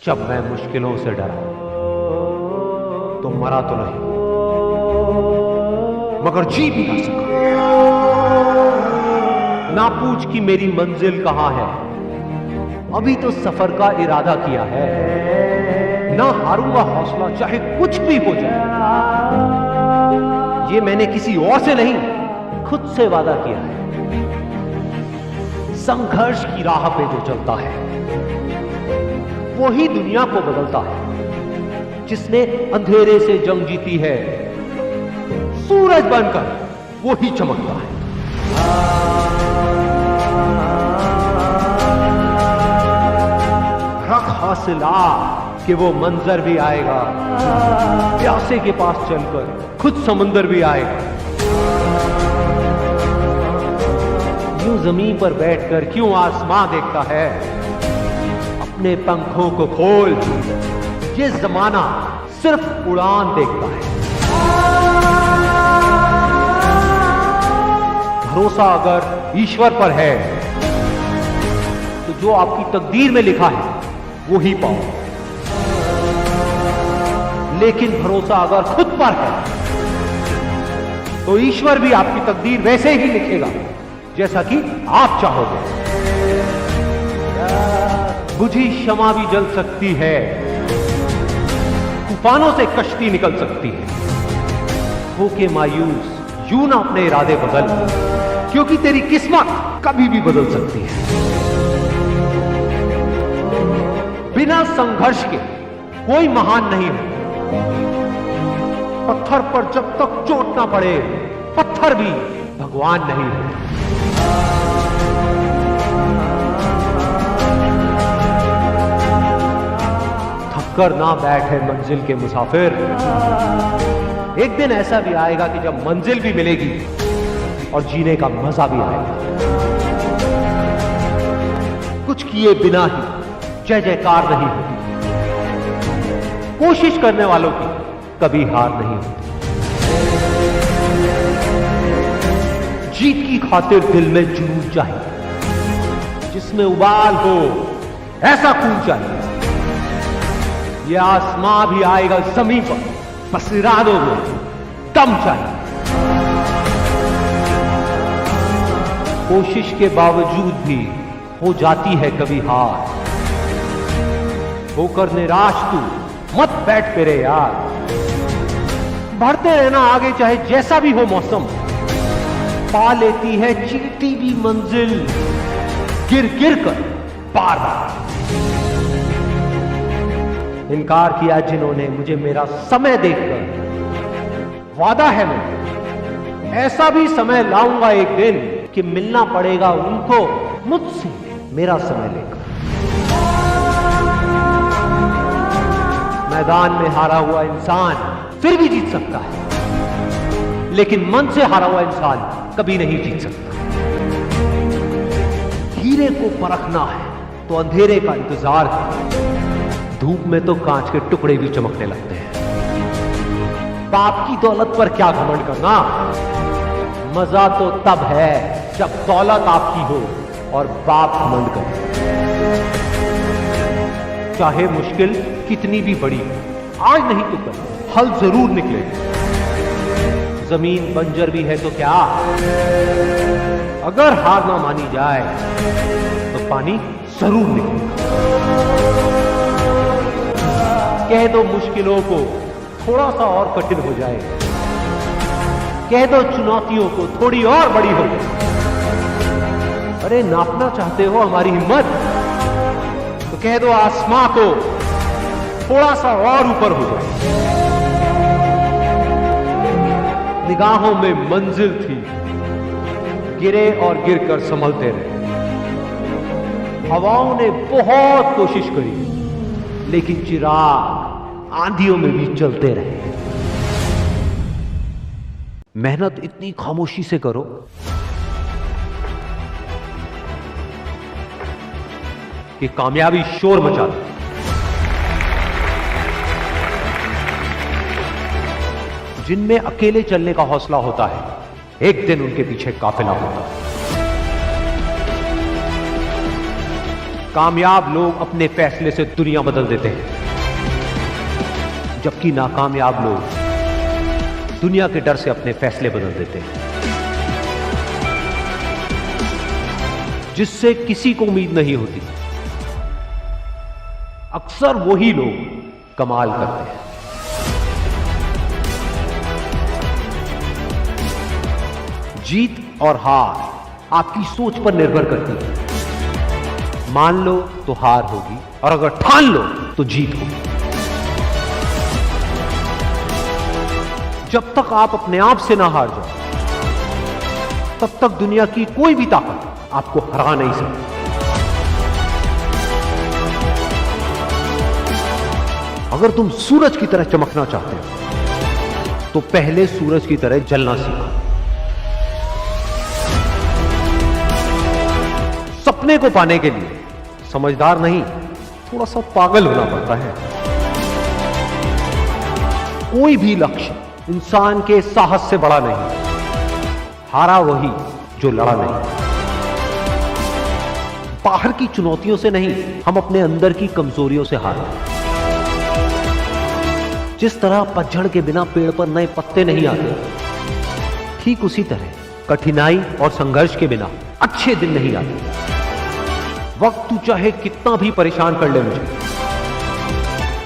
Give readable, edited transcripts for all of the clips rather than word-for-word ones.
जब मैं मुश्किलों से डरा तो मरा तो नहीं मगर जी भी ना सका। ना पूछ कि मेरी मंजिल कहां है, अभी तो सफर का इरादा किया है। ना हारूंगा हौसला चाहे कुछ भी हो जाए, ये मैंने किसी और से नहीं खुद से वादा किया है। संघर्ष की राह पे जो चलता है वही दुनिया को बदलता है। जिसने अंधेरे से जंग जीती है सूरज बनकर वो ही चमकता है। रख हौसला कि वो मंजर भी आएगा, प्यासे के पास चलकर खुद समंदर भी आएगा। यूं जमीन पर बैठकर क्यों आसमां देखता है, अपने पंखों को खोल, ये जमाना सिर्फ उड़ान देखता है। भरोसा अगर ईश्वर पर है तो जो आपकी तकदीर में लिखा है वो ही पाओ, लेकिन भरोसा अगर खुद पर है तो ईश्वर भी आपकी तकदीर वैसे ही लिखेगा जैसा कि आप चाहोगे। बुझी शमा भी जल सकती है, तूफानों से कश्ती निकल सकती है। होके मायूस यूं ना अपने इरादे बदल, क्योंकि तेरी किस्मत कभी भी बदल सकती है। बिना संघर्ष के कोई महान नहीं है। पत्थर पर जब तक चोट ना पड़े पत्थर भी भगवान नहीं है। थककर ना बैठे मंजिल के मुसाफिर, एक दिन ऐसा भी आएगा कि जब मंजिल भी मिलेगी और जीने का मजा भी आएगा। कुछ किए बिना ही जय जयकार नहीं होती, कोशिश करने वालों की कभी हार नहीं होती। जीत की खातिर दिल में जुनून चाहिए, जिसमें उबाल हो ऐसा खून चाहिए। यह आसमां भी आएगा जमीन पर, बस इरादों में दम चाहिए। कोशिश के बावजूद भी हो जाती है कभी हार, होकर निराश तू मत बैठ फिरे यार। बढ़ते रहना आगे चाहे जैसा भी हो मौसम, पा लेती है चीटी भी मंजिल गिर गिर कर बार बार। इनकार किया जिन्होंने मुझे मेरा समय देखकर, वादा है मैं ऐसा भी समय लाऊंगा एक दिन कि मिलना पड़ेगा उनको मुझसे मेरा समय लेकर। मैदान में हारा हुआ इंसान फिर भी जीत सकता है, लेकिन मन से हारा हुआ इंसान कभी नहीं जीत सकता। हीरे को परखना है तो अंधेरे का इंतजार है। धूप में तो कांच के टुकड़े भी चमकने लगते हैं। बाप की दौलत पर क्या घमंड करना, मजा तो तब है जब दौलत आपकी हो और बाप घमंड करे। चाहे मुश्किल कितनी भी बड़ी, आज नहीं तो कल हल जरूर निकलेगा। जमीन बंजर भी है तो क्या, अगर हार ना मानी जाए तो पानी जरूर निकलेगा। कह दो मुश्किलों को थोड़ा सा और कठिन हो जाए, कह दो चुनौतियों को थोड़ी और बड़ी हो जाए। अरे नापना चाहते हो हमारी हिम्मत, तो कह दो आसमां को थोड़ा सा और ऊपर हो जाए। निगाहों में मंजिल थी, गिरे और गिरकर संभलते रहे। हवाओं ने बहुत कोशिश करी, लेकिन चिराग आंधियों में भी चलते रहे। मेहनत इतनी खामोशी से करो कि कामयाबी शोर मचा दे। जिनमें अकेले चलने का हौसला होता है, एक दिन उनके पीछे काफिला होता है। कामयाब लोग अपने फैसले से दुनिया बदल देते हैं, जबकि नाकामयाब लोग दुनिया के डर से अपने फैसले बदल देते हैं। जिससे किसी को उम्मीद नहीं होती, अक्सर वही लोग कमाल करते हैं। जीत और हार आपकी सोच पर निर्भर करती है। मान लो तो हार होगी, और अगर ठान लो तो जीत होगी। जब तक आप अपने आप से ना हार जाओ, तब तक दुनिया की कोई भी ताकत आपको हरा नहीं सकती। अगर तुम सूरज की तरह चमकना चाहते हो, तो पहले सूरज की तरह जलना सीखो। सपने को पाने के लिए समझदार नहीं, थोड़ा सा पागल होना पड़ता है। कोई भी लक्ष्य इंसान के साहस से बड़ा नहीं। हारा वही जो लड़ा नहीं। बाहर की चुनौतियों से नहीं, हम अपने अंदर की कमजोरियों से हारते हैं। जिस तरह पतझड़ के बिना पेड़ पर नए पत्ते नहीं आते, ठीक उसी तरह कठिनाई और संघर्ष के बिना अच्छे दिन नहीं आते। वक्त तू चाहे कितना भी परेशान कर ले मुझे,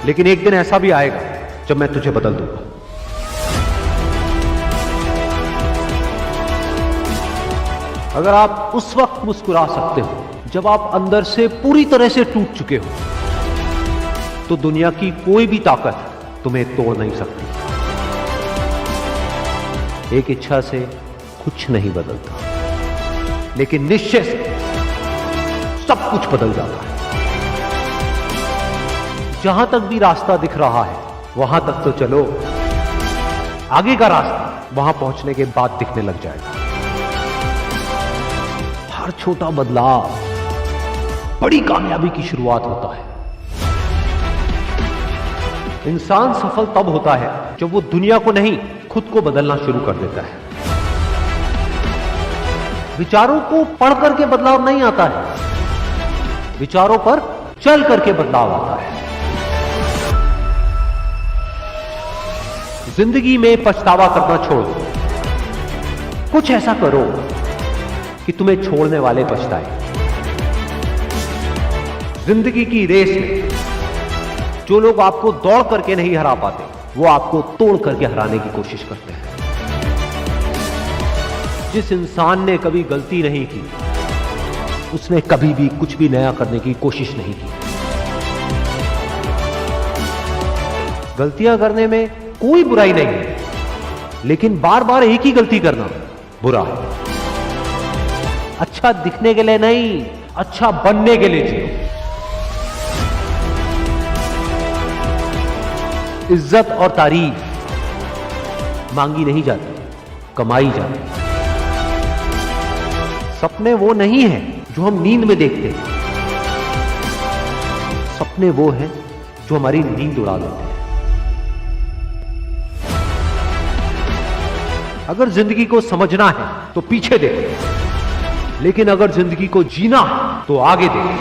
लेकिन एक दिन ऐसा भी आएगा जब मैं तुझे बदल दूंगा। अगर आप उस वक्त मुस्कुरा सकते हो जब आप अंदर से पूरी तरह से टूट चुके हो, तो दुनिया की कोई भी ताकत तुम्हें तोड़ नहीं सकती। एक इच्छा से कुछ नहीं बदलता, लेकिन निश्चय से सब कुछ बदल जाता है। जहां तक भी रास्ता दिख रहा है वहां तक तो चलो, आगे का रास्ता वहां पहुंचने के बाद दिखने लग जाएगा। हर छोटा बदलाव बड़ी कामयाबी की शुरुआत होता है। इंसान सफल तब होता है जब वो दुनिया को नहीं, खुद को बदलना शुरू कर देता है। विचारों को पढ़ करके बदलाव नहीं आता है, विचारों पर चल करके बदलाव आता है। जिंदगी में पछतावा करना छोड़ दो। कुछ ऐसा करो कि तुम्हें छोड़ने वाले पछताए। जिंदगी की रेस में जो लोग आपको दौड़ करके नहीं हरा पाते, वो आपको तोड़ करके हराने की कोशिश करते हैं। जिस इंसान ने कभी गलती नहीं की, उसने कभी भी कुछ भी नया करने की कोशिश नहीं की। गलतियां करने में कोई बुराई नहीं है, लेकिन बार बार एक ही गलती करना बुरा है। अच्छा दिखने के लिए नहीं, अच्छा बनने के लिए जियो। इज्जत और तारीफ मांगी नहीं जाती, कमाई जाती। सपने वो नहीं है जो हम नींद में देखते हैं, सपने वो हैं जो हमारी नींद उड़ा देते हैं। अगर जिंदगी को समझना है तो पीछे देखो, लेकिन अगर जिंदगी को जीना है तो आगे देखो।